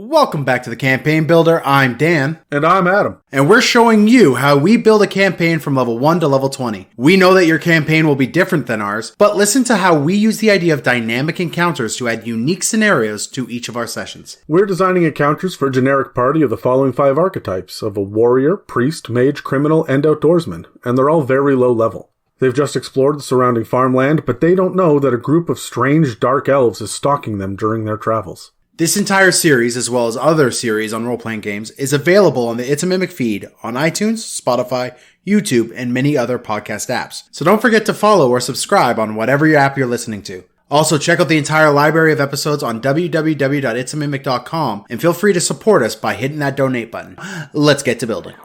Welcome back to the Campaign Builder. I'm Dan. And I'm Adam. And we're showing you how we build a campaign from level 1 to level 20. We know that your campaign will be different than ours, but listen to how we use the idea of dynamic encounters to add unique scenarios to each of our sessions. We're designing encounters for a generic party of the following 5 archetypes of a warrior, priest, mage, criminal, and outdoorsman, and they're all very low level. They've just explored the surrounding farmland, but they don't know that a group of strange dark elves is stalking them during their travels. This entire series, as well as other series on role-playing games, is available on the It's a Mimic feed on iTunes, Spotify, YouTube, and many other podcast apps. So don't forget to follow or subscribe on whatever your app you're listening to. Also, check out the entire library of episodes on www.itsamimic.com and feel free to support us by hitting that donate button. Let's get to building.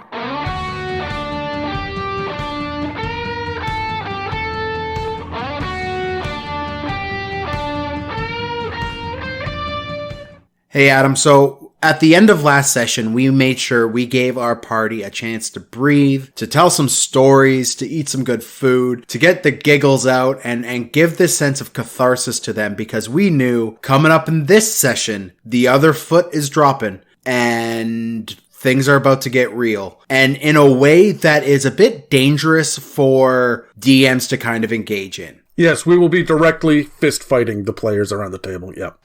Hey Adam, so at the end of last session, we made sure we gave our party a chance to breathe, to tell some stories, to eat some good food, to get the giggles out and give this sense of catharsis to them because we knew coming up in this session, the other foot is dropping and things are about to get real. And in a way that is a bit dangerous for DMs to kind of engage in. Yes, we will be directly fist fighting the players around the table, yep.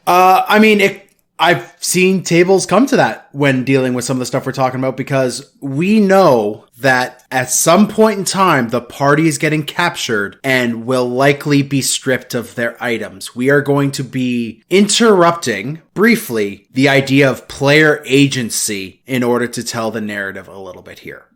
I've seen tables come to that when dealing with some of the stuff we're talking about because we know that at some point in time, the party is getting captured and will likely be stripped of their items. We are going to be interrupting, briefly, the idea of player agency in order to tell the narrative a little bit here.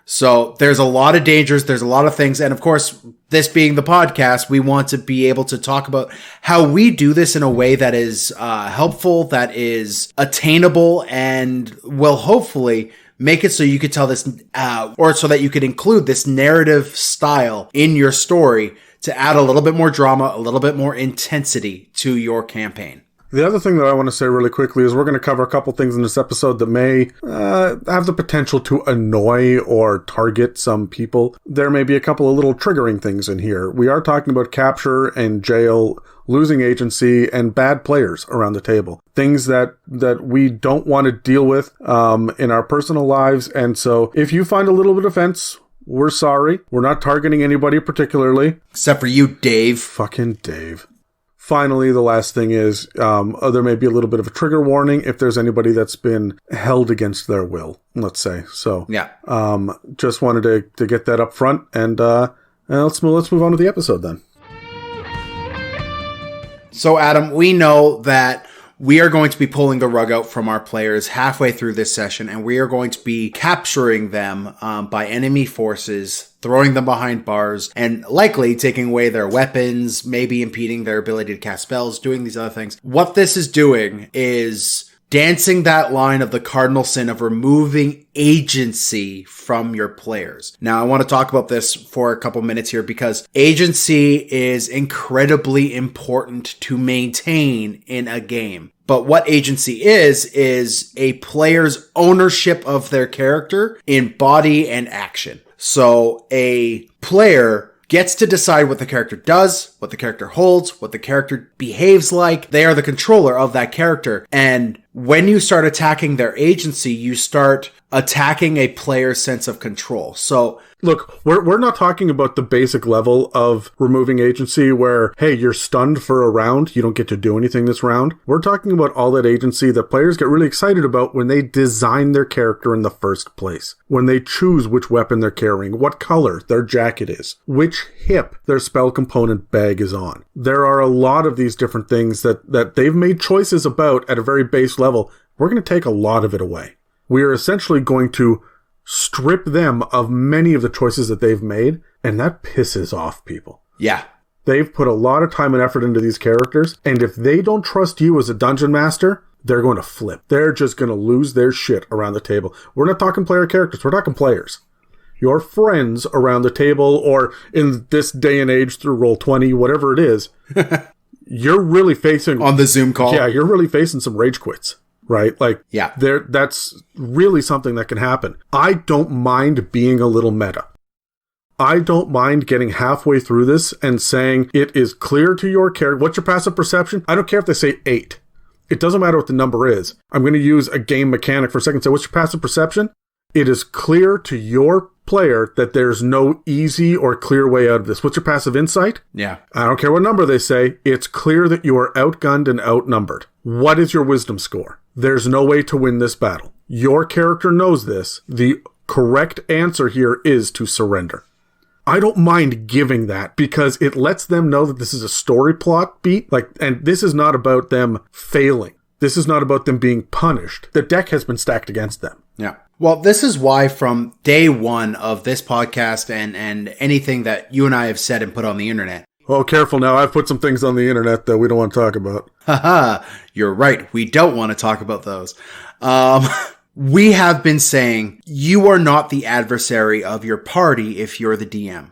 So there's a lot of dangers, there's a lot of things, and of course, this being the podcast, we want to be able to talk about how we do this in a way that is helpful, that is attainable, and will hopefully make it so you could tell this, or so that you could include this narrative style in your story to add a little bit more drama, a little bit more intensity to your campaign. The other thing that I want to say really quickly is we're going to cover a couple things in this episode that may have the potential to annoy or target some people. There may be a couple of little triggering things in here. We are talking about capture and jail, losing agency, and bad players around the table. Things that we don't want to deal with in our personal lives. And so if you find a little bit of offense, we're sorry. We're not targeting anybody particularly. Except for you, Dave. Fucking Dave. Finally, the last thing is there may be a little bit of a trigger warning if there's anybody that's been held against their will, let's say. So, yeah. Just wanted to get that up front, and let's move on to the episode then. So, Adam, we know that we are going to be pulling the rug out from our players halfway through this session, and we are going to be capturing them by enemy forces, throwing them behind bars, and likely taking away their weapons, maybe impeding their ability to cast spells, doing these other things. What this is doing is dancing that line of the cardinal sin of removing agency from your players. Now, I want to talk about this for a couple minutes here because agency is incredibly important to maintain in a game. But what agency is a player's ownership of their character in body and action. So a player gets to decide what the character does, what the character holds, what the character behaves like. They are the controller of that character. And when you start attacking their agency, you start attacking a player's sense of control. So look, we're not talking about the basic level of removing agency where, hey, you're stunned for a round, you don't get to do anything this round. We're talking about all that agency that players get really excited about when they design their character in the first place. When they choose which weapon they're carrying, what color their jacket is, which hip their spell component bag is on. There are a lot of these different things that they've made choices about at a very base level. We're going to take a lot of it away. We are essentially going to strip them of many of the choices that they've made, and that pisses off people. Yeah. They've put a lot of time and effort into these characters, and if they don't trust you as a dungeon master, they're going to flip. They're just going to lose their shit around the table. We're not talking player characters, we're talking players. Your friends around the table, or in this day and age through Roll20, whatever it is, you're really facing... on the Zoom call. Yeah, you're really facing some rage quits. Right? Like, yeah, that's really something that can happen. I don't mind being a little meta. I don't mind getting halfway through this and saying it is clear to your character. What's your passive perception? I don't care if they say 8. It doesn't matter what the number is. I'm going to use a game mechanic for a second. So what's your passive perception? It is clear to your player that there's no easy or clear way out of this. What's your passive insight? Yeah. I don't care what number they say. It's clear that you are outgunned and outnumbered. What is your wisdom score? There's no way to win this battle. Your character knows this. The correct answer here is to surrender. I don't mind giving that because it lets them know that this is a story plot beat. And this is not about them failing. This is not about them being punished. The deck has been stacked against them. Yeah. Well, this is why from day one of this podcast and anything that you and I have said and put on the internet. Oh, careful now. I've put some things on the internet that we don't want to talk about. Haha, you're right. We don't want to talk about those. We have been saying you are not the adversary of your party if you're the DM.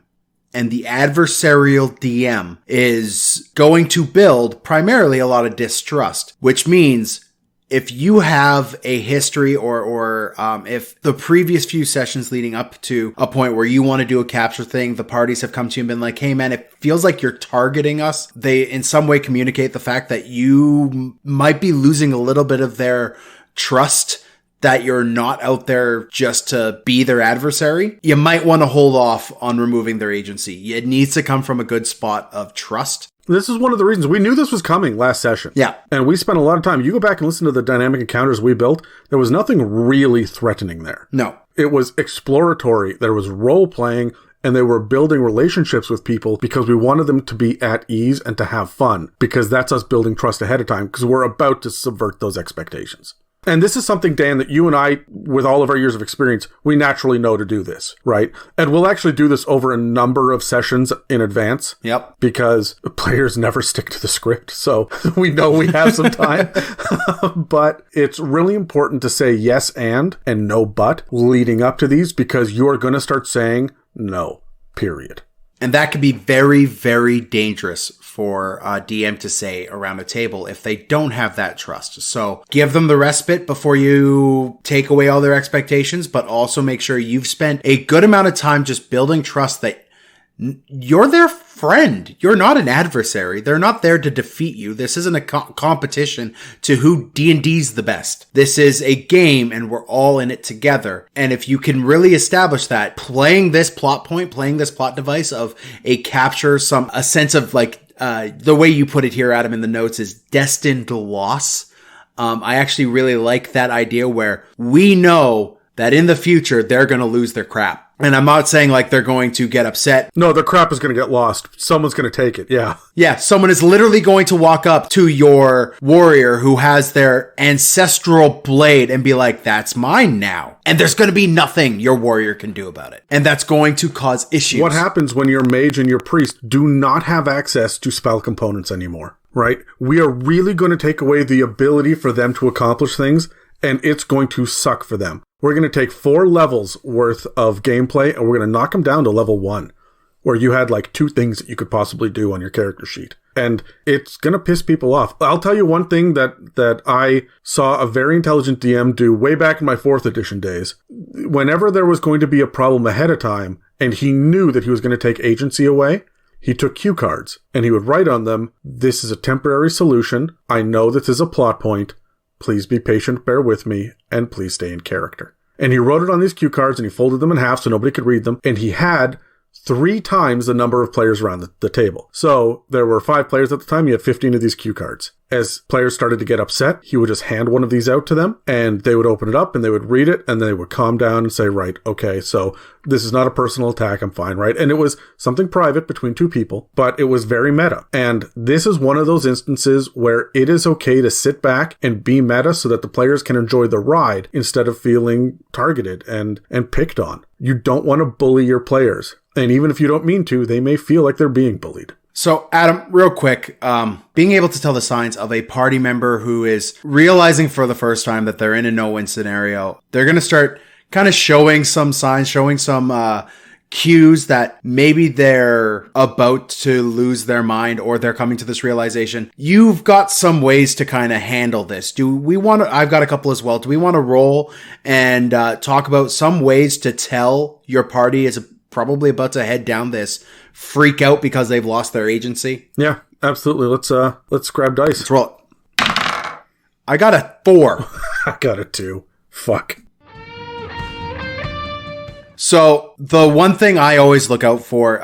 And the adversarial DM is going to build primarily a lot of distrust, which means if you have a history or if the previous few sessions leading up to a point where you want to do a capture thing, the parties have come to you and been like, hey man, it feels like you're targeting us. They in some way communicate the fact that you might be losing a little bit of their trust, that you're not out there just to be their adversary. You might want to hold off on removing their agency. It needs to come from a good spot of trust. This is one of the reasons we knew this was coming last session. Yeah. And we spent a lot of time. You go back and listen to the dynamic encounters we built. There was nothing really threatening there. No. It was exploratory. There was role playing, and they were building relationships with people because we wanted them to be at ease and to have fun, because that's us building trust ahead of time, because we're about to subvert those expectations. And this is something, Dan, that you and I, with all of our years of experience, we naturally know to do this, right? And we'll actually do this over a number of sessions in advance. Yep. Because players never stick to the script, so we know we have some time. But it's really important to say yes and no but leading up to these, because you are going to start saying no, period. And that can be very, very dangerous for a DM to say around a table if they don't have that trust. So give them the respite before you take away all their expectations, but also make sure you've spent a good amount of time just building trust that you're their friend. You're not an adversary. They're not there to defeat you. This isn't a competition to who D&D's the best. This is a game and we're all in it together. And if you can really establish that, playing this plot point, playing this plot device of a capture, a sense of the way you put it here, Adam, in the notes is destined loss. I actually really like that idea where we know that in the future, they're going to lose their crap. And I'm not saying like they're going to get upset. No, their crap is going to get lost. Someone's going to take it. Yeah. Yeah. Someone is literally going to walk up to your warrior who has their ancestral blade and be like, that's mine now. And there's going to be nothing your warrior can do about it. And that's going to cause issues. What happens when your mage and your priest do not have access to spell components anymore, right? We are really going to take away the ability for them to accomplish things, and it's going to suck for them. We're going to take 4 levels worth of gameplay and we're going to knock them down to level 1, where you had like 2 things that you could possibly do on your character sheet. And it's going to piss people off. I'll tell you one thing that I saw a very intelligent DM do way back in my 4th edition days. Whenever there was going to be a problem ahead of time and he knew that he was going to take agency away, he took cue cards and he would write on them, this is a temporary solution. I know this is a plot point. Please be patient, bear with me, and please stay in character. And he wrote it on these cue cards and he folded them in half so nobody could read them. And he had 3 times the number of players around the table. So there were 5 players at the time. He had 15 of these cue cards. As players started to get upset, he would just hand one of these out to them and they would open it up and they would read it and they would calm down and say, right, okay, so this is not a personal attack. I'm fine, right? And it was something private between 2 people, but it was very meta. And this is one of those instances where it is okay to sit back and be meta so that the players can enjoy the ride instead of feeling targeted and picked on. You don't want to bully your players. And even if you don't mean to, they may feel like they're being bullied. So, Adam, real quick, being able to tell the signs of a party member who is realizing for the first time that they're in a no-win scenario, they're going to start kind of showing some signs, showing some cues that maybe they're about to lose their mind or they're coming to this realization. You've got some ways to kind of handle this. Do we want to, I've got a couple as well. Do we want to roll and talk about some ways to tell your party is probably about to head down this freak out because they've lost their agency? Yeah, absolutely. Let's grab dice. Let's roll it. I got a 4. I got a 2. Fuck. So the one thing I always look out for,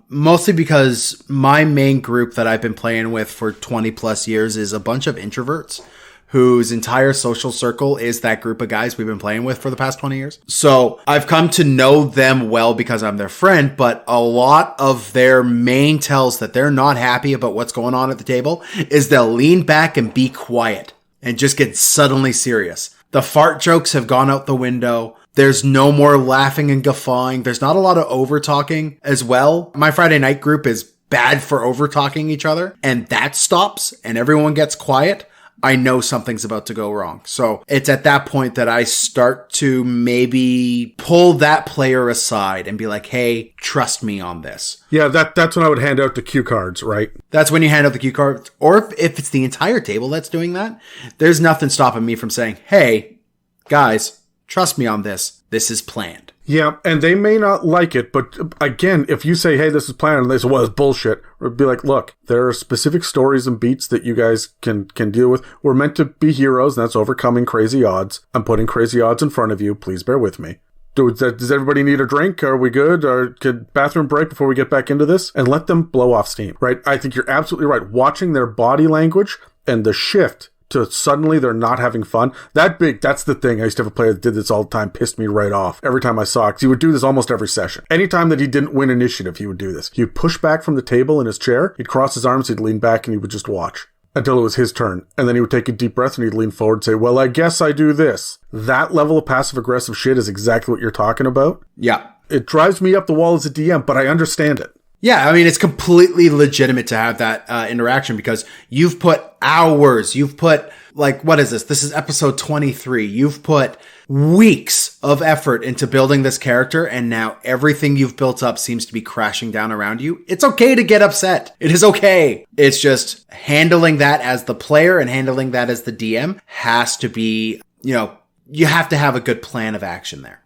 mostly because my main group that I've been playing with for 20 plus years is a bunch of introverts whose entire social circle is that group of guys we've been playing with for the past 20 years. So I've come to know them well because I'm their friend, but a lot of their main tells that they're not happy about what's going on at the table is they'll lean back and be quiet and just get suddenly serious. The fart jokes have gone out the window. There's no more laughing and guffawing. There's not a lot of over talking as well. My Friday night group is bad for over talking each other, and that stops and everyone gets quiet. I know something's about to go wrong. So it's at that point that I start to maybe pull that player aside and be like, hey, trust me on this. Yeah, that's when I would hand out the cue cards, right? That's when you hand out the cue cards. Or if it's the entire table that's doing that, there's nothing stopping me from saying, hey, guys, trust me on this. This is planned. Yeah, and they may not like it, but again, if you say, hey, this is planned, and they say, well, it's bullshit, or be like, look, there are specific stories and beats that you guys can deal with. We're meant to be heroes, and that's overcoming crazy odds. I'm putting crazy odds in front of you. Please bear with me. Does everybody need a drink? Are we good? Or could bathroom break before we get back into this? And let them blow off steam, right? I think you're absolutely right. Watching their body language and the shift to suddenly they're not having fun. That's the thing. I used to have a player that did this all the time, pissed me right off every time I saw it, because he would do this almost every session. Anytime that he didn't win initiative, he would do this. He would push back from the table in his chair, he'd cross his arms, he'd lean back, and he would just watch until it was his turn. And then he would take a deep breath and he'd lean forward and say, well, I guess I do this. That level of passive-aggressive shit is exactly what you're talking about. Yeah. It drives me up the wall as a DM, but I understand it. Yeah, I mean, it's completely legitimate to have that interaction because you've put hours, you've put, like, what is this? This is episode 23. You've put weeks of effort into building this character, and now everything you've built up seems to be crashing down around you. It's okay to get upset. It is okay. It's just handling that as the player and handling that as the DM has to be, you have to have a good plan of action there.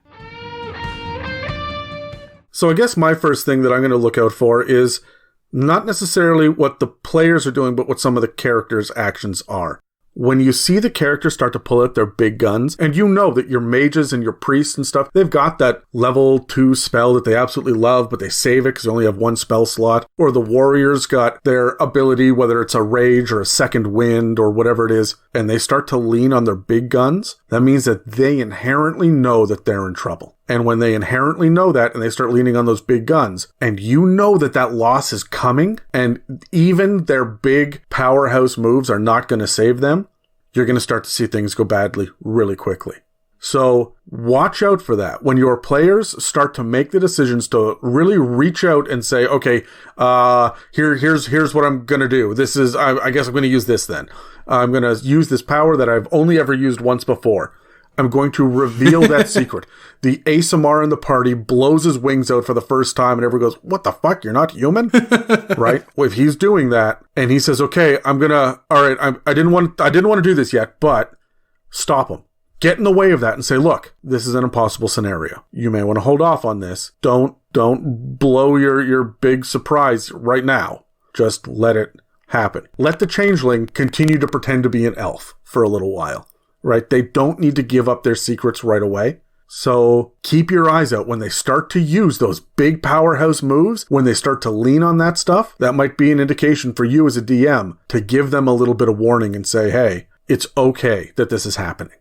So I guess my first thing that I'm going to look out for is not necessarily what the players are doing, but what some of the characters' actions are. When you see the characters start to pull out their big guns, and you know that your mages and your priests and stuff, they've got that level 2 spell that they absolutely love, but they save it because they only have one spell slot. Or the warriors got their ability, whether it's a rage or a second wind or whatever it is, and they start to lean on their big guns. That means that they inherently know that they're in trouble. And when they inherently know that and they start leaning on those big guns, and you know that that loss is coming, and even their big powerhouse moves are not going to save them, you're going to start to see things go badly really quickly. So watch out for that. When your players start to make the decisions to really reach out and say, okay, here's what I'm going to do. This is, I guess I'm going to use this then. I'm going to use this power that I've only ever used once before. I'm going to reveal that secret. The ASMR in the party blows his wings out for the first time and everyone goes, what the fuck? You're not human? Right? Well, if he's doing that and he says, okay, I didn't want to do this yet, but stop him. Get in the way of that and say, look, this is an impossible scenario. You may want to hold off on this. Don't blow your big surprise right now. Just let it happen. Let the changeling continue to pretend to be an elf for a little while. Right? They don't need to give up their secrets right away. So keep your eyes out when they start to use those big powerhouse moves, when they start to lean on that stuff. That might be an indication for you as a DM to give them a little bit of warning and say, hey, it's okay that this is happening.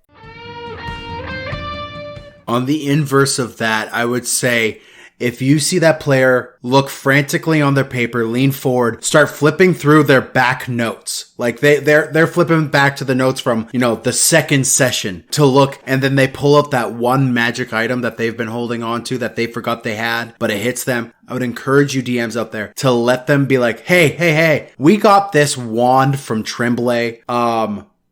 On the inverse of that, I would say if you see that player look frantically on their paper, lean forward, start flipping through their back notes, like they're flipping back to the notes from, the second session to look, and then they pull up that one magic item that they've been holding on to that they forgot they had, but it hits them. I would encourage you DMs out there to let them be like, hey, we got this wand from Tremblay,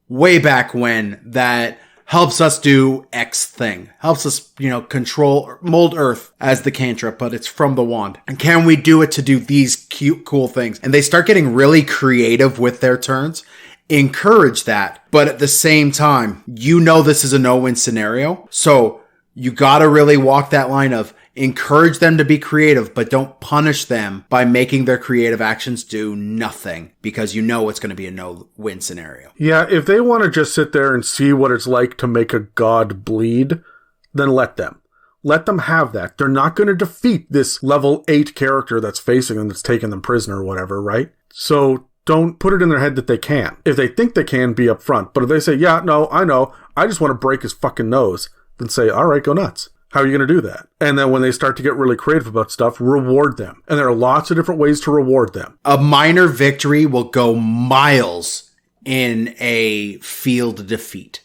way back when that helps us do X thing. Helps us, control, mold earth as the cantrip, but it's from the wand. And can we do it to do these cute, cool things? And they start getting really creative with their turns. Encourage that. But at the same time, this is a no-win scenario. So you gotta really walk that line of, encourage them to be creative, but don't punish them by making their creative actions do nothing, because you know it's going to be a no-win scenario. Yeah, if they want to just sit there and see what it's like to make a god bleed, then let them. Let them have that. They're not going to defeat this level 8 character that's facing them, that's taking them prisoner or whatever, right? So don't put it in their head that they can. If they think they can, be upfront. But if they say, yeah, no, I know, I just want to break his fucking nose, then say, all right, go nuts. How are you going to do that? And then when they start to get really creative about stuff, reward them. And there are lots of different ways to reward them. A minor victory will go miles in a field defeat.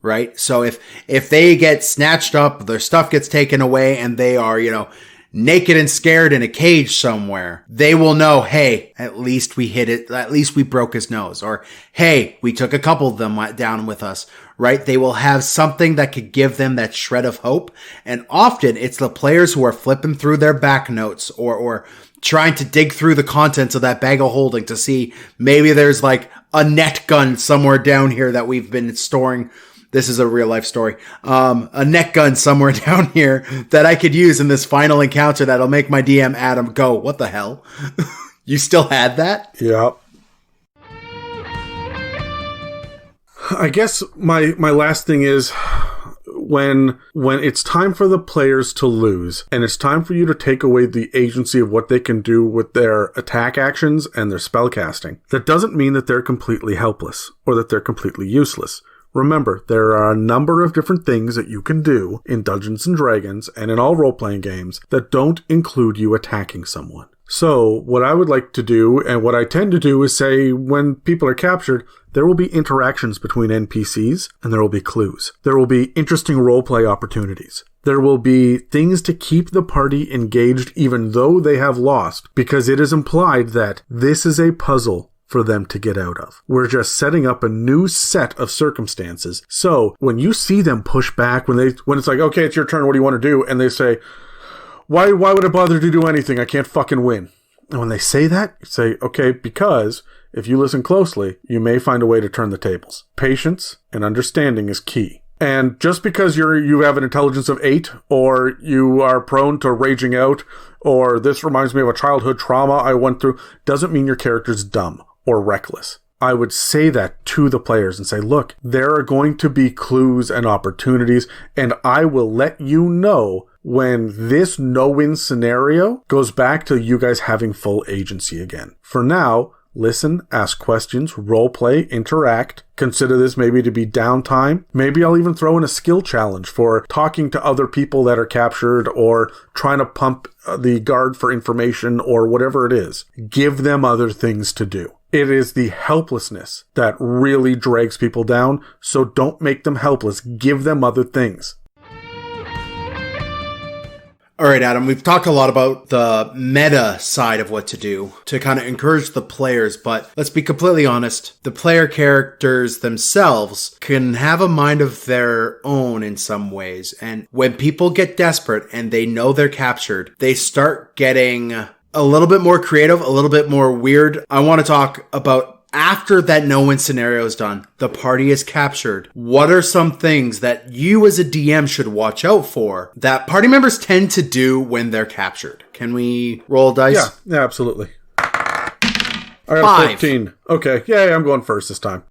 Right? So if they get snatched up, their stuff gets taken away, and they are, naked and scared in a cage somewhere, they will know, hey, at least we hit it. At least we broke his nose. Or, hey, we took a couple of them down with us, right? They will have something that could give them that shred of hope. And often it's the players who are flipping through their back notes or trying to dig through the contents of that bag of holding to see maybe there's like a net gun somewhere down here that we've been storing. This is a real life story. A net gun somewhere down here that I could use in this final encounter that'll make my DM Adam go, what the hell? You still had that? Yeah. I guess my last thing is when it's time for the players to lose and it's time for you to take away the agency of what they can do with their attack actions and their spell casting, that doesn't mean that they're completely helpless or that they're completely useless. Remember, there are a number of different things that you can do in Dungeons & Dragons and in all role-playing games that don't include you attacking someone. So, what I would like to do, and what I tend to do, is say when people are captured, there will be interactions between NPCs, and there will be clues. There will be interesting role-play opportunities. There will be things to keep the party engaged even though they have lost, because it is implied that this is a puzzle for them to get out of. We're just setting up a new set of circumstances. So when you see them push back, when it's like, okay, it's your turn, what do you want to do? And they say, why would I bother to do anything? I can't fucking win. And when they say that, you say, okay, because if you listen closely, you may find a way to turn the tables. Patience and understanding is key. And just because you have an intelligence of 8, or you are prone to raging out, or this reminds me of a childhood trauma I went through, doesn't mean your character's dumb or reckless. I would say that to the players and say, look, there are going to be clues and opportunities, and I will let you know when this no-win scenario goes back to you guys having full agency again. For now, listen, ask questions, role-play, interact. Consider this maybe to be downtime. Maybe I'll even throw in a skill challenge for talking to other people that are captured or trying to pump the guard for information or whatever it is. Give them other things to do. It is the helplessness that really drags people down, so don't make them helpless. Give them other things. All right, Adam, we've talked a lot about the meta side of what to do to kind of encourage the players, but let's be completely honest. The player characters themselves can have a mind of their own in some ways. And when people get desperate and they know they're captured, they start getting a little bit more creative, a little bit more weird. I want to talk about after that no-win scenario is done, the party is captured. What are some things that you as a DM should watch out for that party members tend to do when they're captured? Can we roll dice? Yeah, absolutely. I got 5. 14. Okay, yeah, I'm going first this time.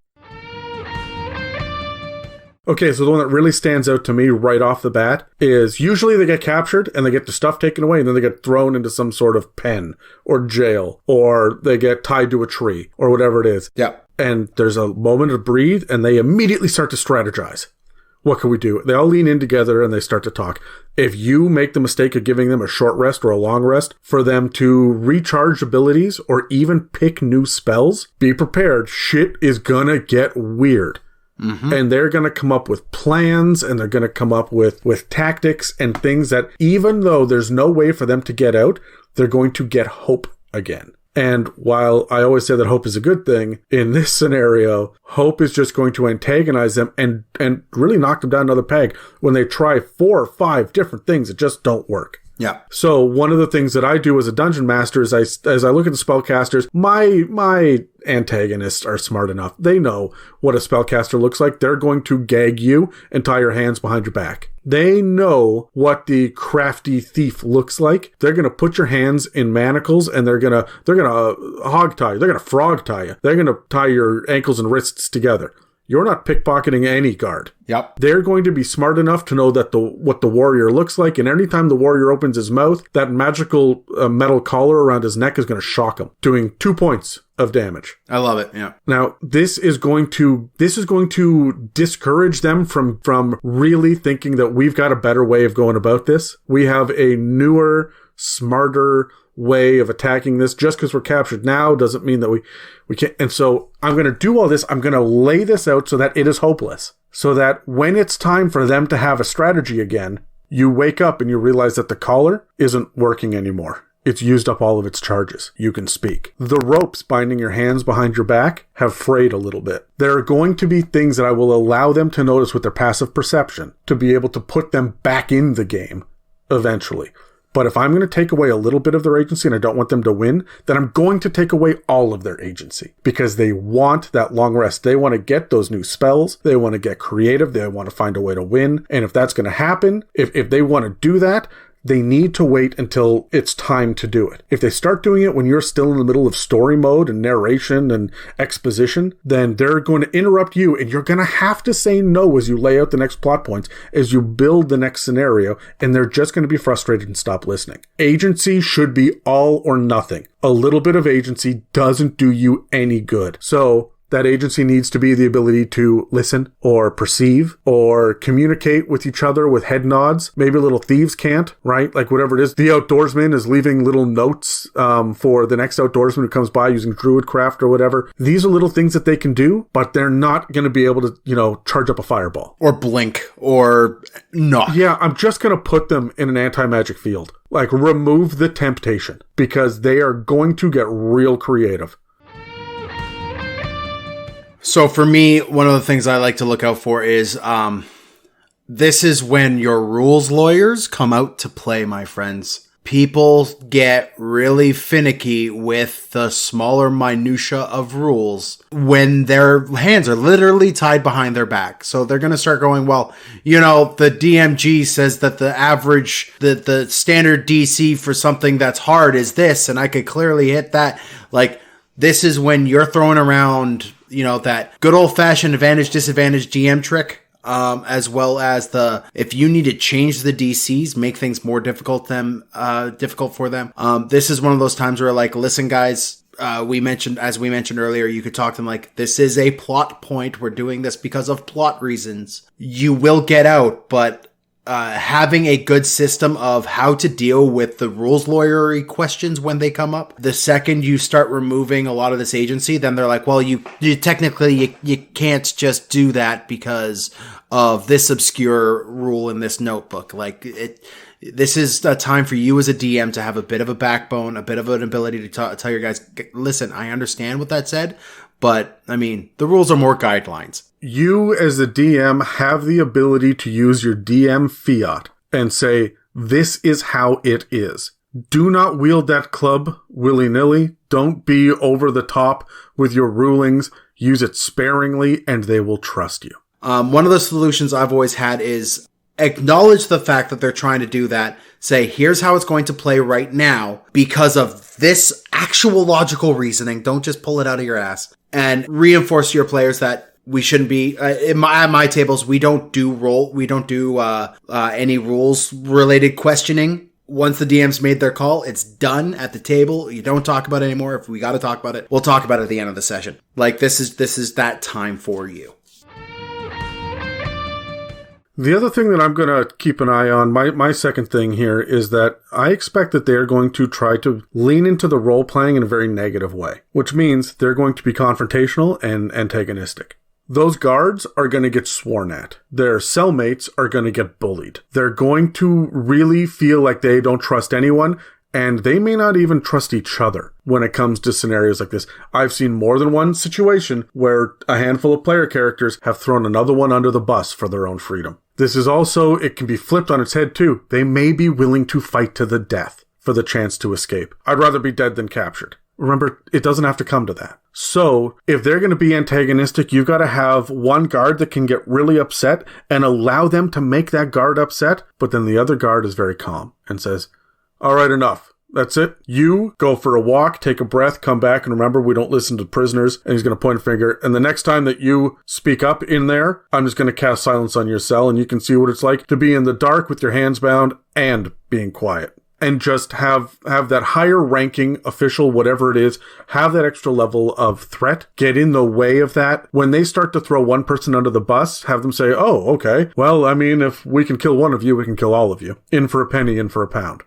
Okay, so the one that really stands out to me right off the bat is usually they get captured and they get their stuff taken away and then they get thrown into some sort of pen or jail or they get tied to a tree or whatever it is. Yeah. And there's a moment to breathe and they immediately start to strategize. What can we do? They all lean in together and they start to talk. If you make the mistake of giving them a short rest or a long rest for them to recharge abilities or even pick new spells, be prepared. Shit is gonna get weird. Mm-hmm. And they're going to come up with plans and they're going to come up with tactics and things that even though there's no way for them to get out, they're going to get hope again. And while I always say that hope is a good thing, in this scenario, hope is just going to antagonize them and really knock them down another peg when they try 4 or 5 different things that just don't work. Yeah. So one of the things that I do as a dungeon master is as I look at the spellcasters, my antagonists are smart enough. They know what a spellcaster looks like. They're going to gag you and tie your hands behind your back. They know what the crafty thief looks like. They're going to put your hands in manacles and they're going to hog tie you. They're going to frog tie you. They're going to tie your ankles and wrists together. You're not pickpocketing any guard. Yep. They're going to be smart enough to know that what the warrior looks like, and anytime the warrior opens his mouth, that magical metal collar around his neck is going to shock him, doing 2 points of damage. I love it. Yeah. Now, this is going to discourage them from really thinking that we've got a better way of going about this. We have a newer, smarter way of attacking this. Just because we're captured now doesn't mean that we can't. And so I'm going to do all this. I'm going to lay this out so that it is hopeless. So that when it's time for them to have a strategy again, you wake up and you realize that the collar isn't working anymore. It's used up all of its charges. You can speak. The ropes binding your hands behind your back have frayed a little bit. There are going to be things that I will allow them to notice with their passive perception to be able to put them back in the game eventually. But if I'm going to take away a little bit of their agency and I don't want them to win, then I'm going to take away all of their agency because they want that long rest. They want to get those new spells. They want to get creative. They want to find a way to win. And if that's going to happen, if they want to do that, they need to wait until it's time to do it. If they start doing it when you're still in the middle of story mode and narration and exposition, then they're going to interrupt you and you're going to have to say no as you lay out the next plot points, as you build the next scenario, and they're just going to be frustrated and stop listening. Agency should be all or nothing. A little bit of agency doesn't do you any good. So that agency needs to be the ability to listen or perceive or communicate with each other with head nods. Maybe little thieves can't, right? Like whatever it is. The outdoorsman is leaving little notes for the next outdoorsman who comes by using druidcraft or whatever. These are little things that they can do, but they're not going to be able to, charge up a fireball. Or blink or not. Yeah, I'm just going to put them in an anti-magic field. Like remove the temptation because they are going to get real creative. So for me, one of the things I like to look out for is this is when your rules lawyers come out to play, my friends. People get really finicky with the smaller minutia of rules when their hands are literally tied behind their back. So they're going to start going, well, the DMG says that the standard DC for something that's hard is this, and I could clearly hit that. Like, this is when you're throwing around that good old-fashioned advantage-disadvantage GM trick, as well as if you need to change the DCs, make things more difficult for them. This is one of those times where, like, listen, guys, as we mentioned earlier, you could talk to them like, this is a plot point. We're doing this because of plot reasons. You will get out, but having a good system of how to deal with the rules lawyery questions when they come up. The second you start removing a lot of this agency, then they're like, well, you technically you can't just do that because of this obscure rule in this notebook. Like this is a time for you as a DM to have a bit of a backbone, a bit of an ability to tell your guys, listen, I understand what that said, but I mean, the rules are more guidelines. You as a DM have the ability to use your DM fiat and say, this is how it is. Do not wield that club willy-nilly. Don't be over the top with your rulings. Use it sparingly and they will trust you. One of the solutions I've always had is acknowledge the fact that they're trying to do that. Say, here's how it's going to play right now because of this actual logical reasoning. Don't just pull it out of your ass. And reinforce to your players that we shouldn't be at my tables. We don't do any rules related questioning. Once the DM's made their call, it's done at the table. You don't talk about it anymore. If we got to talk about it, we'll talk about it at the end of the session. Like this is that time for you. The other thing that I'm going to keep an eye on, my second thing here, is that I expect that they're going to try to lean into the role-playing in a very negative way, which means they're going to be confrontational and antagonistic. Those guards are going to get sworn at. Their cellmates are going to get bullied. They're going to really feel like they don't trust anyone, and they may not even trust each other when it comes to scenarios like this. I've seen more than one situation where a handful of player characters have thrown another one under the bus for their own freedom. This is also, it can be flipped on its head too. They may be willing to fight to the death for the chance to escape. I'd rather be dead than captured. Remember, it doesn't have to come to that. So, if they're going to be antagonistic, you've got to have one guard that can get really upset and allow them to make that guard upset, but then the other guard is very calm and says, all right, enough. That's it. You go for a walk, take a breath, come back, and remember, we don't listen to prisoners. And he's going to point a finger. And the next time that you speak up in there, I'm just going to cast silence on your cell, and you can see what it's like to be in the dark with your hands bound and being quiet. And just have that higher ranking official, whatever it is, have that extra level of threat, get in the way of that. When they start to throw one person under the bus, have them say, oh, okay, well, I mean, if we can kill one of you, we can kill all of you. In for a penny, in for a pound.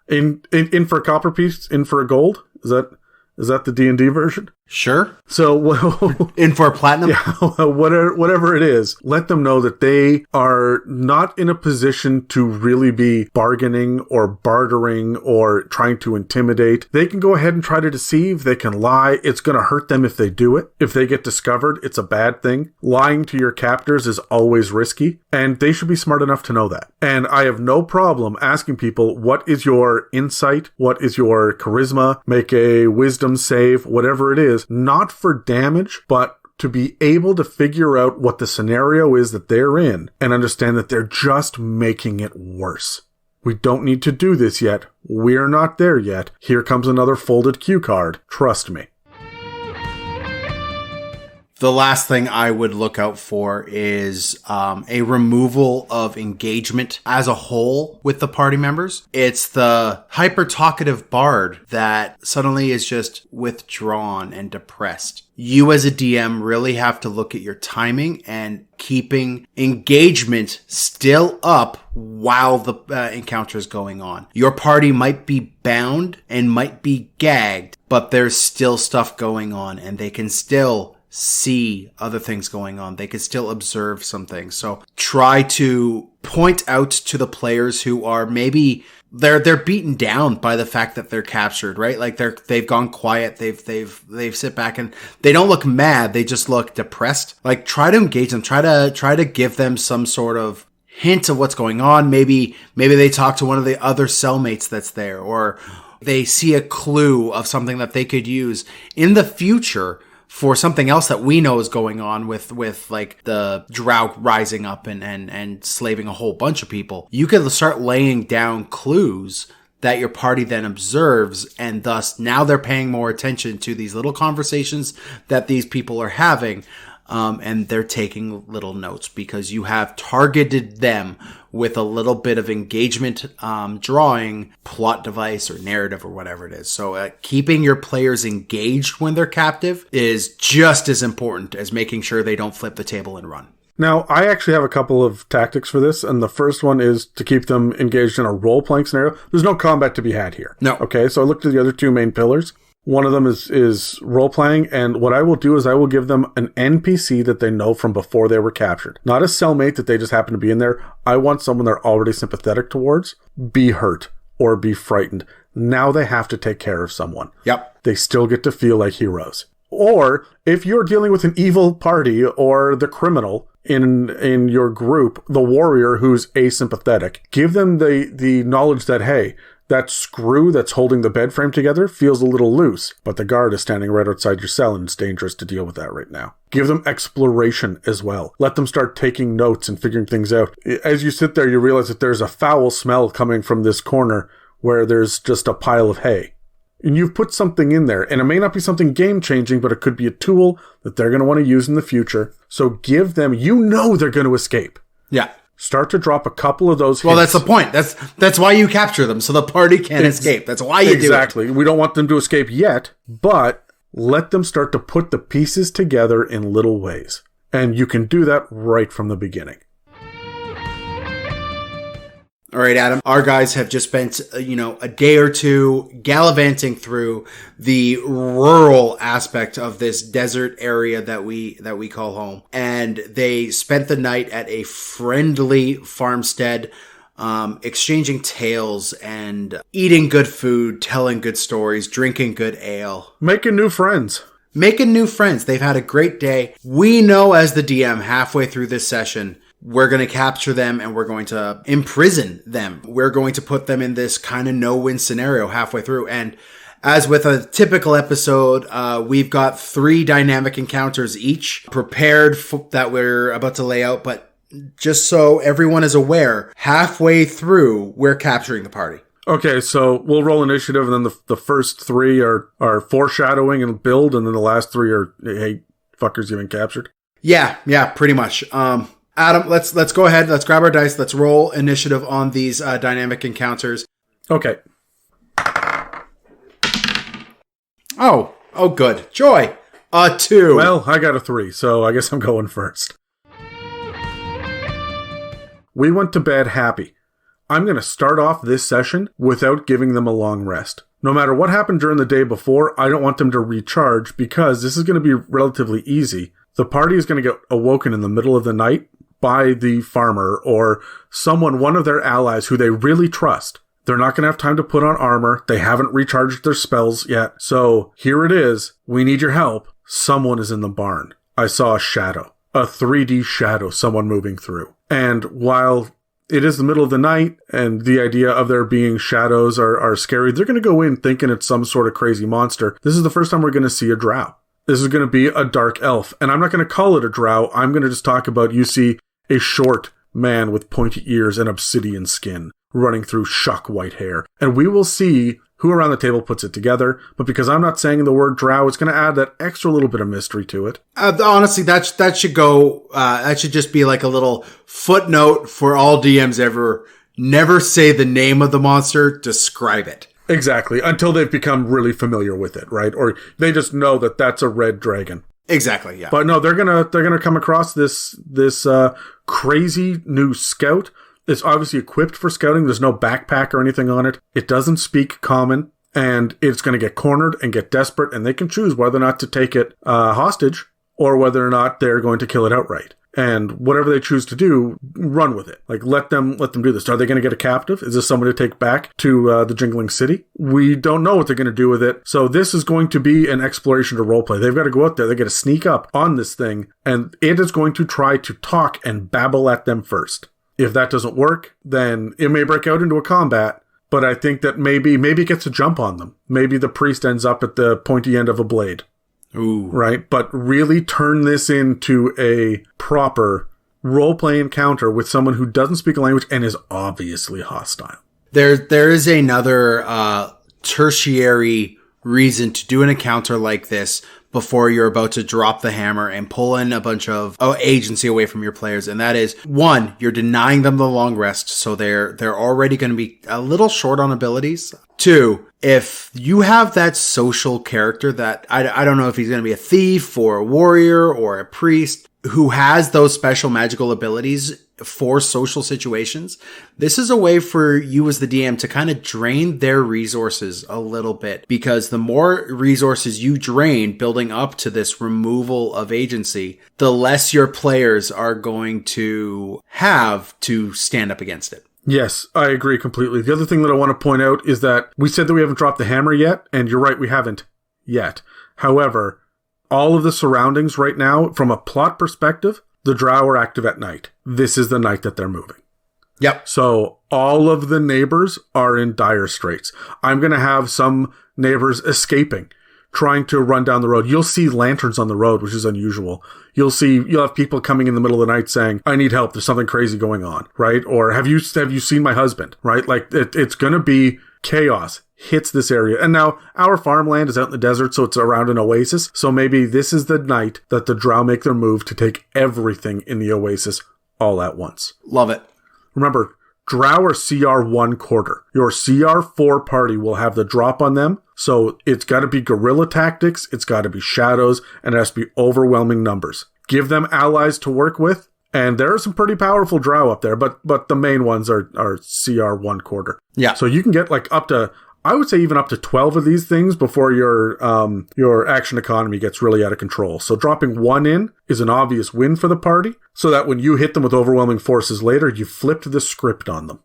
In for a copper piece, in for a gold? Is that the D&D version? Sure. So, in for a platinum? Yeah, whatever it is, let them know that they are not in a position to really be bargaining or bartering or trying to intimidate. They can go ahead and try to deceive. They can lie. It's going to hurt them if they do it. If they get discovered, it's a bad thing. Lying to your captors is always risky, and they should be smart enough to know that. And I have no problem asking people, what is your insight? What is your charisma? Make a wisdom save, whatever it is. Not for damage, but to be able to figure out what the scenario is that they're in and understand that they're just making it worse. We don't need to do this yet. We're not there yet. Here comes another folded cue card. Trust me. The last thing I would look out for is a removal of engagement as a whole with the party members. It's the hyper-talkative bard that suddenly is just withdrawn and depressed. You as a DM really have to look at your timing and keeping engagement still up while the encounter is going on. Your party might be bound and might be gagged, but there's still stuff going on and they can still see other things going on. They can still observe some things. So try to point out to the players who are maybe they're beaten down by the fact that they're captured, right? Like they've gone quiet. They've sit back and they don't look mad. They just look depressed. Like try to engage them. Try to give them some sort of hint of what's going on. Maybe they talk to one of the other cellmates that's there, or they see a clue of something that they could use in the future for something else that we know is going on with like the drow rising up and slaving a whole bunch of people. You can start laying down clues that your party then observes, and thus now they're paying more attention to these little conversations that these people are having. And they're taking little notes because you have targeted them with a little bit of engagement, drawing, plot device, or narrative, or whatever it is. So keeping your players engaged when they're captive is just as important as making sure they don't flip the table and run. Now, I actually have a couple of tactics for this, and the first one is to keep them engaged in a role-playing scenario. There's no combat to be had here. No. Okay, so I looked at the other two main pillars. One of them is role-playing, and what I will do is I will give them an NPC that they know from before they were captured. Not a cellmate that they just happen to be in there. I want someone they're already sympathetic towards, be hurt, or be frightened. Now they have to take care of someone. Yep. They still get to feel like heroes. Or, if you're dealing with an evil party or the criminal in your group, the warrior who's asympathetic, give them the knowledge that, hey, that screw that's holding the bed frame together feels a little loose, but the guard is standing right outside your cell and it's dangerous to deal with that right now. Give them exploration as well. Let them start taking notes and figuring things out. As you sit there, you realize that there's a foul smell coming from this corner where there's just a pile of hay. And you've put something in there, and it may not be something game-changing, but it could be a tool that they're going to want to use in the future. So give them, you know they're going to escape. Yeah. Start to drop a couple of those hits. Well, that's the point. That's why you capture them, so the party can't escape. That's why you do it. Exactly. We don't want them to escape yet, but let them start to put the pieces together in little ways. And you can do that right from the beginning. All right, Adam, our guys have just spent, a day or two gallivanting through the rural aspect of this desert area that we call home. And they spent the night at a friendly farmstead, exchanging tales and eating good food, telling good stories, drinking good ale. Making new friends. They've had a great day. We know as the DM halfway through this session, we're going to capture them and we're going to imprison them. We're going to put them in this kind of no-win scenario halfway through. And as with a typical episode, we've got 3 dynamic encounters each prepared that we're about to lay out. But just so everyone is aware, halfway through, we're capturing the party. Okay, so we'll roll initiative, and then the first 3 are foreshadowing and build, and then the last 3 are, hey, fuckers, you've been captured. Yeah, pretty much. Adam, let's go ahead. Let's grab our dice. Let's roll initiative on these dynamic encounters. Okay. Oh, good. Joy. 2. Well, I got a 3, so I guess I'm going first. We went to bed happy. I'm going to start off this session without giving them a long rest. No matter what happened during the day before, I don't want them to recharge because this is going to be relatively easy. The party is going to get awoken in the middle of the night by the farmer or someone, one of their allies who they really trust. They're not going to have time to put on armor. They haven't recharged their spells yet. So here it is. We need your help. Someone is in the barn. I saw a shadow, a 3D shadow, someone moving through. And while it is the middle of the night and the idea of there being shadows are scary, they're going to go in thinking it's some sort of crazy monster. This is the first time we're going to see a drow. This is going to be a dark elf. And I'm not going to call it a drow. I'm going to just talk about, you see a short man with pointy ears and obsidian skin running through shock white hair. And we will see who around the table puts it together. But because I'm not saying the word drow, it's going to add that extra little bit of mystery to it. Honestly, that should go, that should just be like a little footnote for all DMs ever. Never say the name of the monster, describe it. Exactly. Until they've become really familiar with it, right? Or they just know that that's a red dragon. Exactly, yeah. But no, they're gonna come across this crazy new scout. It's obviously equipped for scouting. There's no backpack or anything on it. It doesn't speak common, and it's going to get cornered and get desperate, and they can choose whether or not to take it hostage or whether or not they're going to kill it outright. And whatever they choose to do, run with it. Like, let them do this. Are they going to get a captive? Is this someone to take back to the Jingling City? We don't know what they're going to do with it. So this is going to be an exploration to roleplay. They've got to go out there. They've got to sneak up on this thing, and it is going to try to talk and babble at them first. If that doesn't work, then it may break out into a combat. But I think that maybe it gets a jump on them. Maybe the priest ends up at the pointy end of a blade. Ooh. Right? But really turn this into a proper role-play encounter with someone who doesn't speak a language and is obviously hostile. There is another tertiary reason to do an encounter like this before you're about to drop the hammer and pull in a bunch of agency away from your players. And that is, 1, you're denying them the long rest, so they're already going to be a little short on abilities. 2, if you have that social character that, I don't know if he's going to be a thief or a warrior or a priest who has those special magical abilities for social situations, this is a way for you as the DM to kind of drain their resources a little bit, because the more resources you drain building up to this removal of agency, the less your players are going to have to stand up against it. Yes, I agree completely. The other thing that I want to point out is that we said that we haven't dropped the hammer yet, and you're right, we haven't yet. However, all of the surroundings right now, from a plot perspective, the drow are active at night. This is the night that they're moving. Yep. So all of the neighbors are in dire straits. I'm going to have some neighbors escaping, trying to run down the road. You'll see lanterns on the road, which is unusual. You'll have people coming in the middle of the night saying, I need help. There's something crazy going on, right? Or have you seen my husband, right? Like it's going to be chaos hits this area. And now our farmland is out in the desert, so it's around an oasis. So maybe this is the night that the drow make their move to take everything in the oasis all at once. Love it. Remember, drow are CR1 quarter. Your CR4 party will have the drop on them. So it's got to be guerrilla tactics, it's got to be shadows, and it has to be overwhelming numbers. Give them allies to work with. And there are some pretty powerful drow up there, but the main ones are CR1 quarter. Yeah. So you can get like up to, I would say even up to 12 of these things before your action economy gets really out of control. So dropping 1 in is an obvious win for the party, so that when you hit them with overwhelming forces later, you flipped the script on them.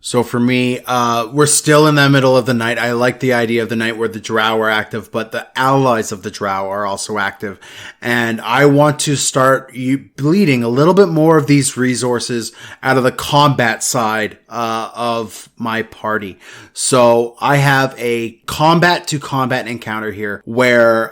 So for me, we're still in the middle of the night. I like the idea of the night where the drow are active, but the allies of the drow are also active. And I want to start bleeding a little bit more of these resources out of the combat side of my party. So I have a combat to combat encounter here where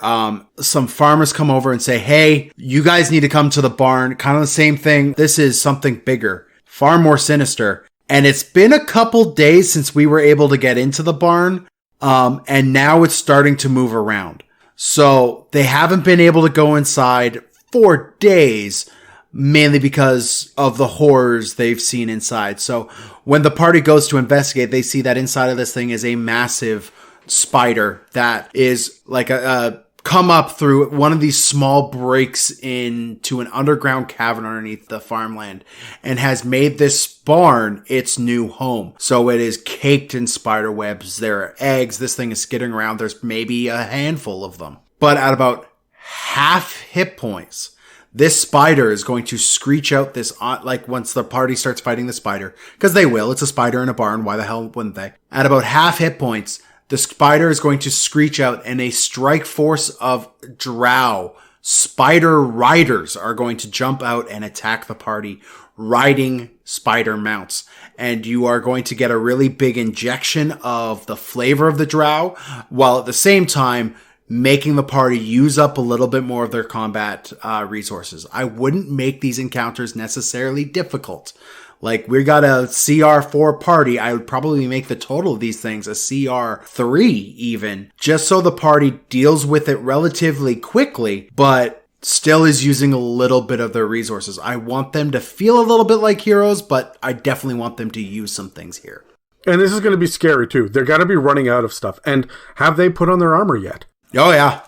some farmers come over and say, hey, you guys need to come to the barn. Kind of the same thing. This is something bigger, far more sinister. And it's been a couple days since we were able to get into the barn. And now it's starting to move around. So they haven't been able to go inside for days, mainly because of the horrors they've seen inside. So when the party goes to investigate, they see that inside of this thing is a massive spider that is like a come up through one of these small breaks into an underground cavern underneath the farmland and has made this barn its new home. So it is caked in spider webs. There are eggs. This thing is skittering around. There's maybe a handful of them. But at about half hit points, this spider is going to screech out this, like once the party starts fighting the spider, because they will. It's a spider in a barn. Why the hell wouldn't they? At about half hit points, the spider is going to screech out and a strike force of drow spider riders are going to jump out and attack the party riding spider mounts. And you are going to get a really big injection of the flavor of the drow while at the same time making the party use up a little bit more of their combat resources. I wouldn't make these encounters necessarily difficult. Like, we got a CR4 party. I would probably make the total of these things a CR3 even, just so the party deals with it relatively quickly, but still is using a little bit of their resources. I want them to feel a little bit like heroes, but I definitely want them to use some things here. And this is going to be scary, too. They're got to be running out of stuff. And have they put on their armor yet? Oh, yeah.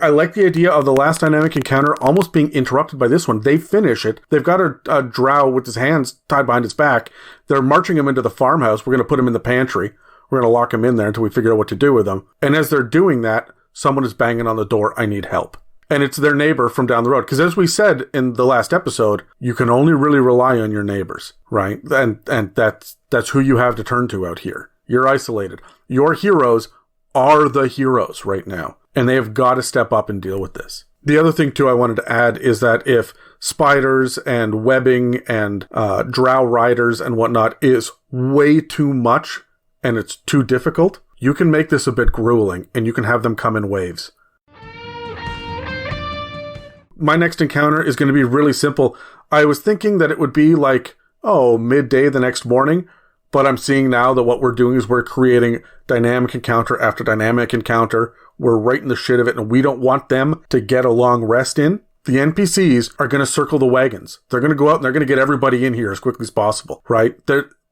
I like the idea of the last dynamic encounter almost being interrupted by this one. They finish it. They've got a drow with his hands tied behind his back. They're marching him into the farmhouse. We're going to put him in the pantry. We're going to lock him in there until we figure out what to do with him. And as they're doing that, someone is banging on the door. I need help. And it's their neighbor from down the road. Because as we said in the last episode, you can only really rely on your neighbors, right? And that's who you have to turn to out here. You're isolated. Your heroes are the heroes right now. And they have got to step up and deal with this. The other thing, too, I wanted to add is that if spiders and webbing and drow riders and whatnot is way too much and it's too difficult, you can make this a bit grueling and you can have them come in waves. My next encounter is going to be really simple. I was thinking that it would be like, midday the next morning. But I'm seeing now that what we're doing is we're creating dynamic encounter after dynamic encounter. We're right in the shit of it, and we don't want them to get a long rest in. The NPCs are going to circle the wagons. They're going to go out and they're going to get everybody in here as quickly as possible, right?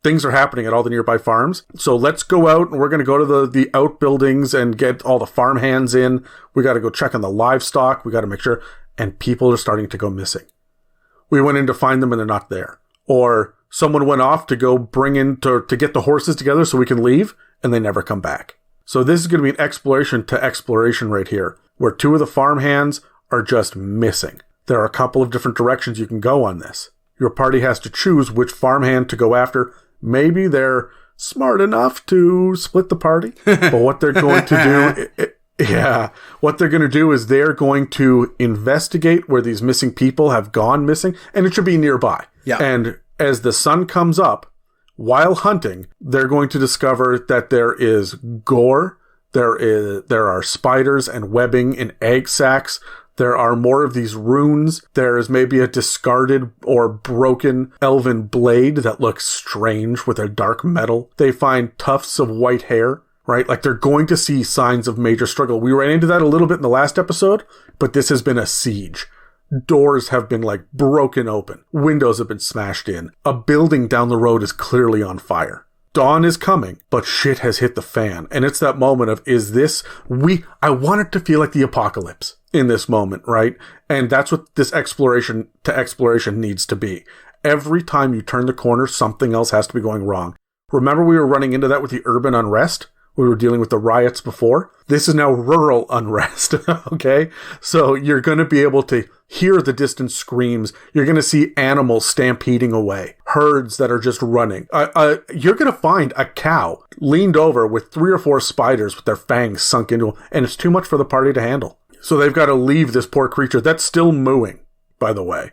Things are happening at all the nearby farms. So let's go out and we're going to go to the outbuildings and get all the farm hands in. We got to go check on the livestock. We got to make sure. And people are starting to go missing. We went in to find them and they're not there. Or someone went off to go bring in to get the horses together so we can leave, and they never come back. So this is going to be an exploration to exploration right here, where two of the farm hands are just missing. There are a couple of different directions you can go on this. Your party has to choose which farmhand to go after. Maybe they're smart enough to split the party, but what they're going to do... what they're going to do is they're going to investigate where these missing people have gone missing, and it should be nearby. Yeah. And as the sun comes up, while hunting, they're going to discover that there is gore, there are spiders and webbing in egg sacs, there are more of these runes, there is maybe a discarded or broken elven blade that looks strange with a dark metal. They find tufts of white hair. Right? Like, they're going to see signs of major struggle. We ran into that a little bit in the last episode, but this has been a siege. Doors have been, broken open. Windows have been smashed in. A building down the road is clearly on fire. Dawn is coming, but shit has hit the fan. And it's that moment of, I want it to feel like the apocalypse in this moment, right? And that's what this exploration to exploration needs to be. Every time you turn the corner, something else has to be going wrong. Remember we were running into that with the urban unrest? We were dealing with the riots before. This is now rural unrest, okay? So you're going to be able to hear the distant screams. You're going to see animals stampeding away. herds that are just running. You're going to find a cow leaned over with 3 or 4 spiders with their fangs sunk into them, and it's too much for the party to handle. So they've got to leave this poor creature that's still mooing, by the way.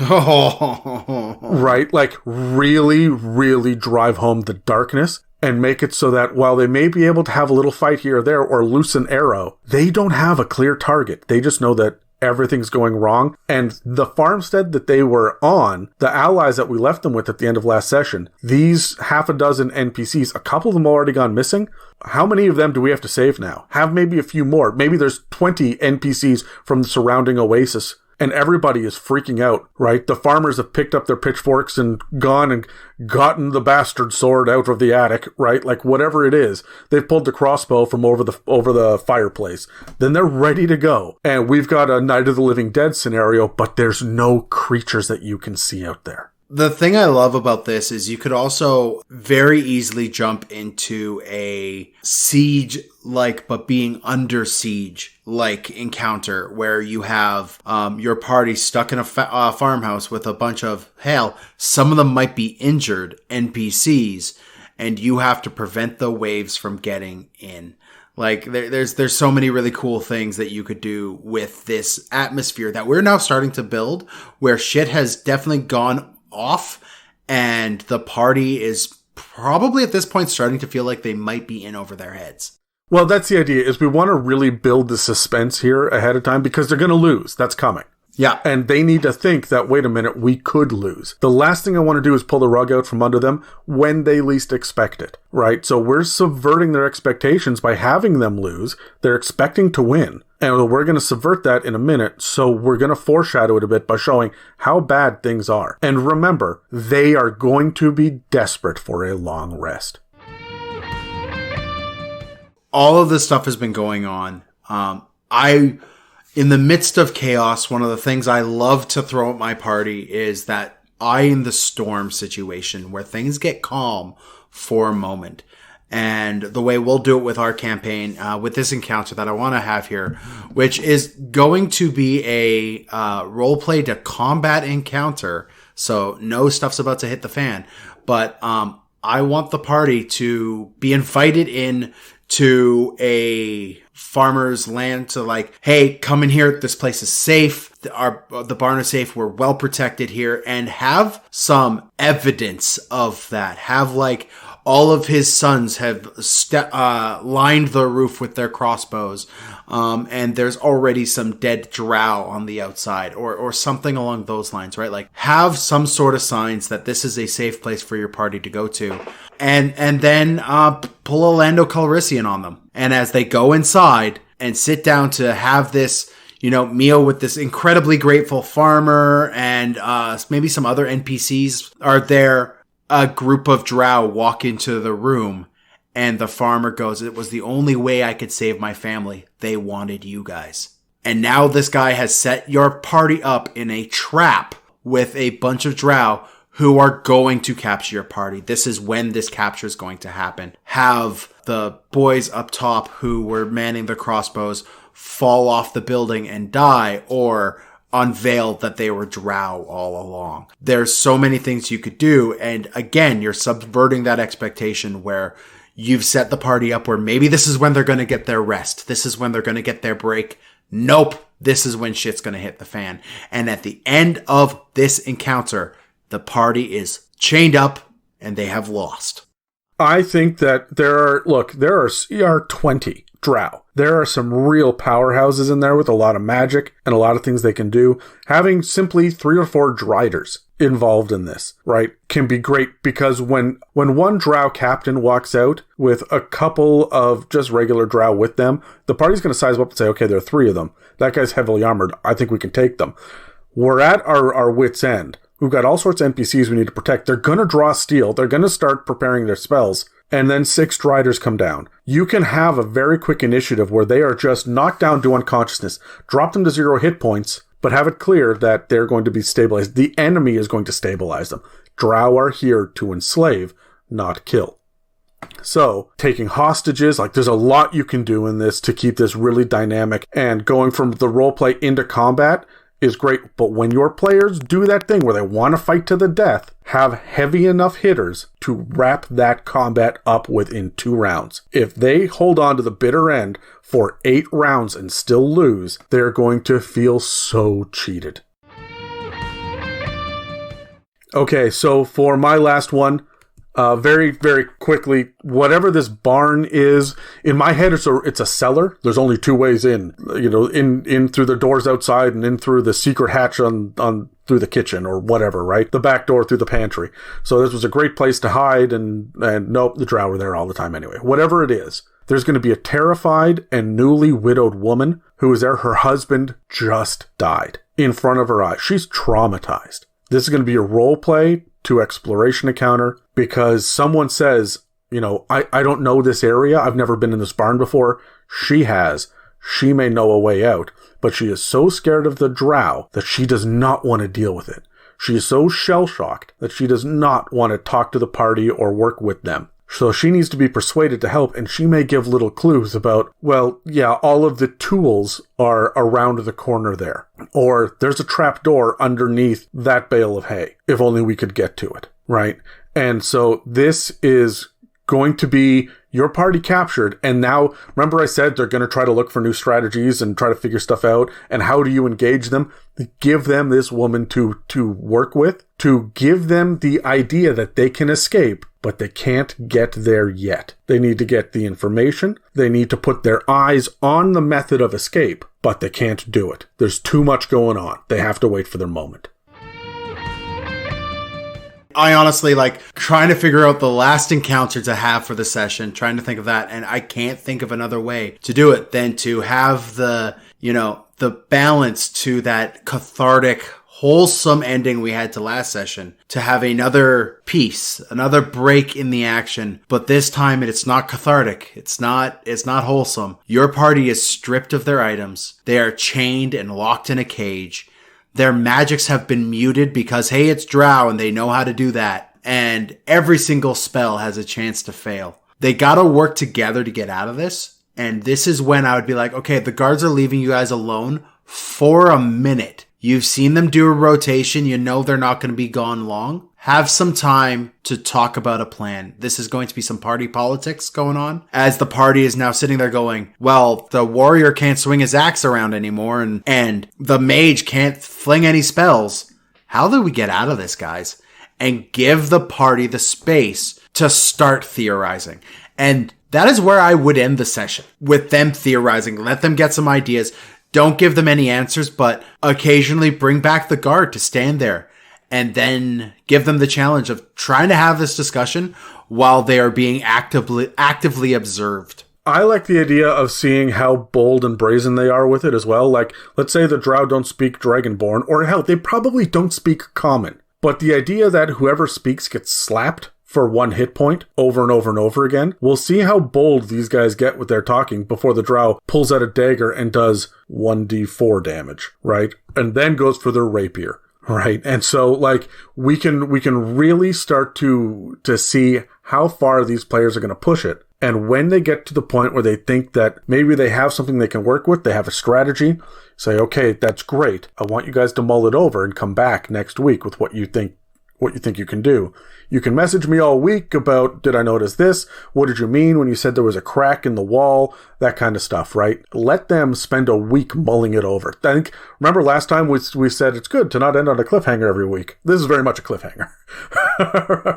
Right? Like, really, really drive home the darkness and make it so that while they may be able to have a little fight here or there or loose an arrow, they don't have a clear target. They just know that everything's going wrong. And the farmstead that they were on, the allies that we left them with at the end of last session, these half a dozen NPCs, a couple of them already gone missing. How many of them do we have to save now? Have maybe a few more. Maybe there's 20 NPCs from the surrounding oasis. And everybody is freaking out, right? The farmers have picked up their pitchforks and gone and gotten the bastard sword out of the attic, right? Like, whatever it is, they've pulled the crossbow from over the fireplace. Then they're ready to go. And we've got a Night of the Living Dead scenario, but there's no creatures that you can see out there. The thing I love about this is you could also very easily jump into a siege-like, but being under siege-like encounter where you have your party stuck in a farmhouse with a bunch of, hell, some of them might be injured NPCs, and you have to prevent the waves from getting in. Like, there's so many really cool things that you could do with this atmosphere that we're now starting to build, where shit has definitely gone off, and the party is probably at this point starting to feel like they might be in over their heads. Well, that's the idea, is we want to really build the suspense here ahead of time because they're going to lose. That's coming. Yeah. And they need to think that, wait a minute, we could lose. The last thing I want to do is pull the rug out from under them when they least expect it, right? So we're subverting their expectations by having them lose. They're expecting to win. And we're going to subvert that in a minute, so we're going to foreshadow it a bit by showing how bad things are. And remember, they are going to be desperate for a long rest. All of this stuff has been going on. In the midst of chaos, one of the things I love to throw at my party is that eye in the storm situation where things get calm for a moment. And the way we'll do it with our campaign, with this encounter that I want to have here, which is going to be a roleplay to combat encounter. So no stuff's about to hit the fan. But I want the party to be invited in to a farmer's land to like, hey, come in here. This place is safe. The barn is safe. We're well protected here, and have some evidence of that. Have like all of his sons have lined the roof with their crossbows. And there's already some dead drow on the outside or something along those lines, right? Like have some sort of signs that this is a safe place for your party to go to. And then pull a Lando Calrissian on them. And as they go inside and sit down to have this, meal with this incredibly grateful farmer and maybe some other NPCs are there, a group of drow walk into the room and the farmer goes, "It was the only way I could save my family. They wanted you guys. And now this guy has set your party up in a trap with a bunch of drow who are going to capture your party. This is when this capture is going to happen. Have the boys up top who were manning the crossbows fall off the building and die, or unveil that they were drow all along." There's so many things you could do. And again, you're subverting that expectation where you've set the party up where maybe this is when they're going to get their rest. This is when they're going to get their break. Nope. This is when shit's going to hit the fan. And at the end of this encounter, the party is chained up and they have lost. I think that there are 20 drow. There are some real powerhouses in there with a lot of magic and a lot of things they can do. Having simply 3 or 4 driders involved in this, right, can be great, because when one drow captain walks out with a couple of just regular drow with them, the party's going to size up and say, okay, there are 3 of them. That guy's heavily armored. I think we can take them. We're at our wit's end. We've got all sorts of NPCs we need to protect. They're going to draw steel. They're going to start preparing their spells. And then 6 Striders come down. You can have a very quick initiative where they are just knocked down to unconsciousness, drop them to 0 hit points, but have it clear that they're going to be stabilized. The enemy is going to stabilize them. Drow are here to enslave, not kill. So, taking hostages, like there's a lot you can do in this to keep this really dynamic, and going from the roleplay into combat is great, but when your players do that thing where they want to fight to the death, have heavy enough hitters to wrap that combat up within 2 rounds. If they hold on to the bitter end for 8 rounds and still lose, they're going to feel so cheated. Okay, so for my last one, very, very quickly, whatever this barn is, in my head, it's a cellar. There's only 2 ways in, in through the doors outside and in through the secret hatch on through the kitchen or whatever, right? The back door through the pantry. So this was a great place to hide, and nope, the drow were there all the time anyway. Whatever it is, there's going to be a terrified and newly widowed woman who is there. Her husband just died in front of her eyes. She's traumatized. This is going to be a role play to exploration encounter because someone says, I don't know this area. I've never been in this barn before. She has. She may know a way out, but she is so scared of the drow that she does not want to deal with it. She is so shell-shocked that she does not want to talk to the party or work with them. So she needs to be persuaded to help, and she may give little clues about, well, yeah, all of the tools are around the corner there. Or there's a trap door underneath that bale of hay, if only we could get to it, right? And so this is going to be your party captured, and now, remember I said they're going to try to look for new strategies and try to figure stuff out, and how do you engage them? Give them this woman to work with, to give them the idea that they can escape, but they can't get there yet. They need to get the information, they need to put their eyes on the method of escape, but they can't do it. There's too much going on. They have to wait for their moment. I honestly trying to figure out the last encounter to have for the session, trying to think of that, and I can't think of another way to do it than to have the balance to that cathartic, wholesome ending we had to last session, to have another piece, another break in the action, but this time it's not cathartic. It's not wholesome. Your party is stripped of their items. They are chained and locked in a cage. Their magics have been muted because, hey, it's drow and they know how to do that. And every single spell has a chance to fail. They gotta work together to get out of this. And this is when I would be like, okay, the guards are leaving you guys alone for a minute. You've seen them do a rotation. You know they're not going to be gone long. Have some time to talk about a plan. This is going to be some party politics going on, as the party is now sitting there going, well, the warrior can't swing his axe around anymore, and the mage can't fling any spells. How do we get out of this, guys? And give the party the space to start theorizing. And that is where I would end the session, with them theorizing. Let them get some ideas. Don't give them any answers, but occasionally bring back the guard to stand there. And then give them the challenge of trying to have this discussion while they are being actively observed. I like the idea of seeing how bold and brazen they are with it as well. Like, let's say the drow don't speak Dragonborn, or hell, they probably don't speak Common. But the idea that whoever speaks gets slapped for 1 hit point over and over and over again, we'll see how bold these guys get with their talking before the drow pulls out a dagger and does 1d4 damage, right? And then goes for their rapier. Right. And so we can really start to see how far these players are going to push it. And when they get to the point where they think that maybe they have something they can work with, they have a strategy, say, okay, that's great. I want you guys to mull it over and come back next week with what you think you can do. You can message me all week about, did I notice this? What did you mean when you said there was a crack in the wall? That kind of stuff, right? Let them spend a week mulling it over. Remember last time we said it's good to not end on a cliffhanger every week. This is very much a cliffhanger,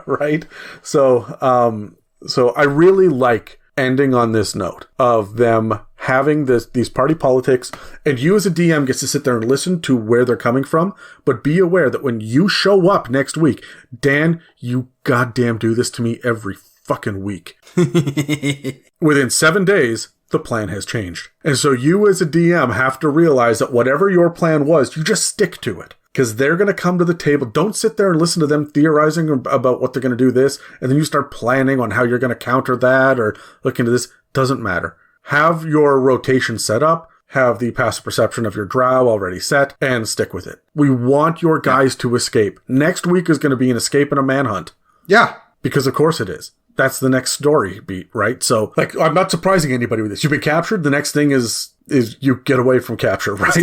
right? So I really like ending on this note of them having these party politics, and you as a DM gets to sit there and listen to where they're coming from, but be aware that when you show up next week, Dan, you goddamn do this to me every fucking week. Within 7 days, the plan has changed. And so you as a DM have to realize that whatever your plan was, you just stick to it. Because they're going to come to the table. Don't sit there and listen to them theorizing about what they're going to do this, and then you start planning on how you're going to counter that or look into this. Doesn't matter. Have your rotation set up, have the passive perception of your drow already set, and stick with it. We want your guys to escape. Next week is going to be an escape and a manhunt. Yeah. Because of course it is. That's the next story beat, right? So, I'm not surprising anybody with this. You've been captured. The next thing is you get away from capture, right?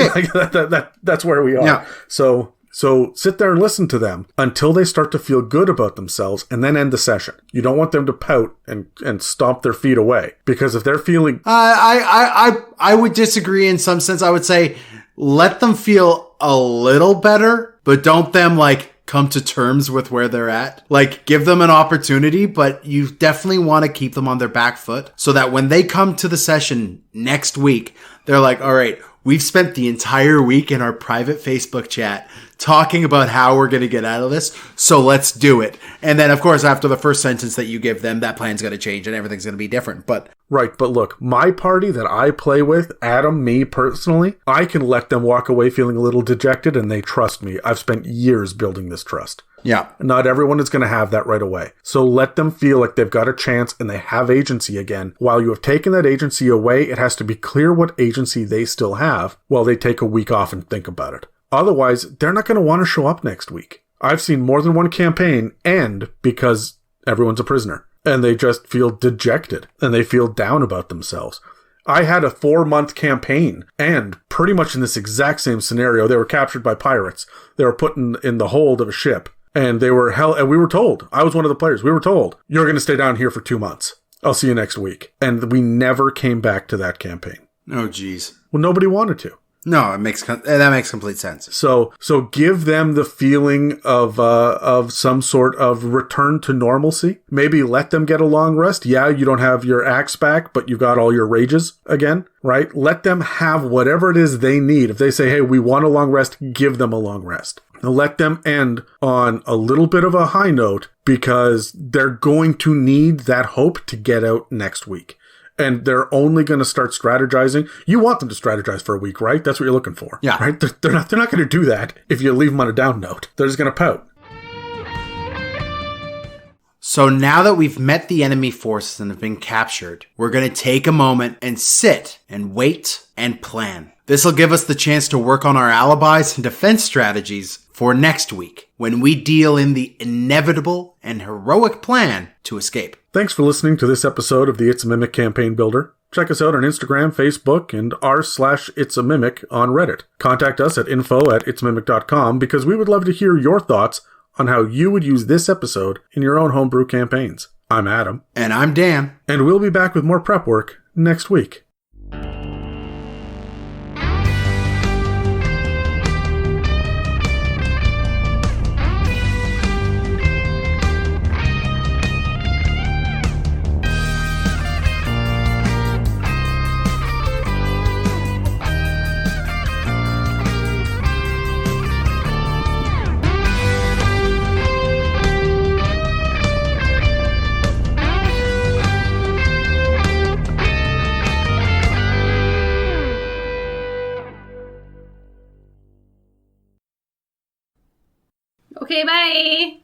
That's where we are. Yeah. So So sit there and listen to them until they start to feel good about themselves and then end the session. You don't want them to pout and stomp their feet away, because if they're feeling... I would disagree in some sense. I would say let them feel a little better, but don't them come to terms with where they're at. Give them an opportunity, but you definitely want to keep them on their back foot so that when they come to the session next week, they're like, all right, we've spent the entire week in our private Facebook chat talking about how we're going to get out of this, so let's do it. And then, of course, after the first sentence that you give them, that plan's going to change and everything's going to be different. Right, but look, my party that I play with, Adam, me personally, I can let them walk away feeling a little dejected and they trust me. I've spent years building this trust. Yeah. Not everyone is going to have that right away. So let them feel like they've got a chance and they have agency again. While you have taken that agency away, it has to be clear what agency they still have while they take a week off and think about it. Otherwise, they're not going to want to show up next week. I've seen more than one campaign end because everyone's a prisoner and they just feel dejected and they feel down about themselves. I had a 4-month campaign and pretty much in this exact same scenario. They were captured by pirates. They were put in the hold of a ship and they were held, and we were told, I was one of the players, we were told, you're going to stay down here for 2 months. I'll see you next week. And we never came back to that campaign. Oh, geez. Well, nobody wanted to. No, that makes complete sense. So give them the feeling of some sort of return to normalcy. Maybe let them get a long rest. Yeah, you don't have your axe back, but you've got all your rages again, right? Let them have whatever it is they need. If they say, hey, we want a long rest, give them a long rest. Now let them end on a little bit of a high note because they're going to need that hope to get out next week. And they're only going to start strategizing. You want them to strategize for a week, right? That's what you're looking for. Yeah. Right? They're not going to do that if you leave them on a down note. They're just going to pout. So now that we've met the enemy forces and have been captured, we're going to take a moment and sit and wait and plan. This will give us the chance to work on our alibis and defense strategies for next week when we deal in the inevitable and heroic plan to escape. Thanks for listening to this episode of the It's a Mimic Campaign Builder. Check us out on Instagram, Facebook, and r/itsAmimic on Reddit. Contact us at info@itsamimic.com because we would love to hear your thoughts on how you would use this episode in your own homebrew campaigns. I'm Adam. And I'm Dan. And we'll be back with more prep work next week. Okay, bye.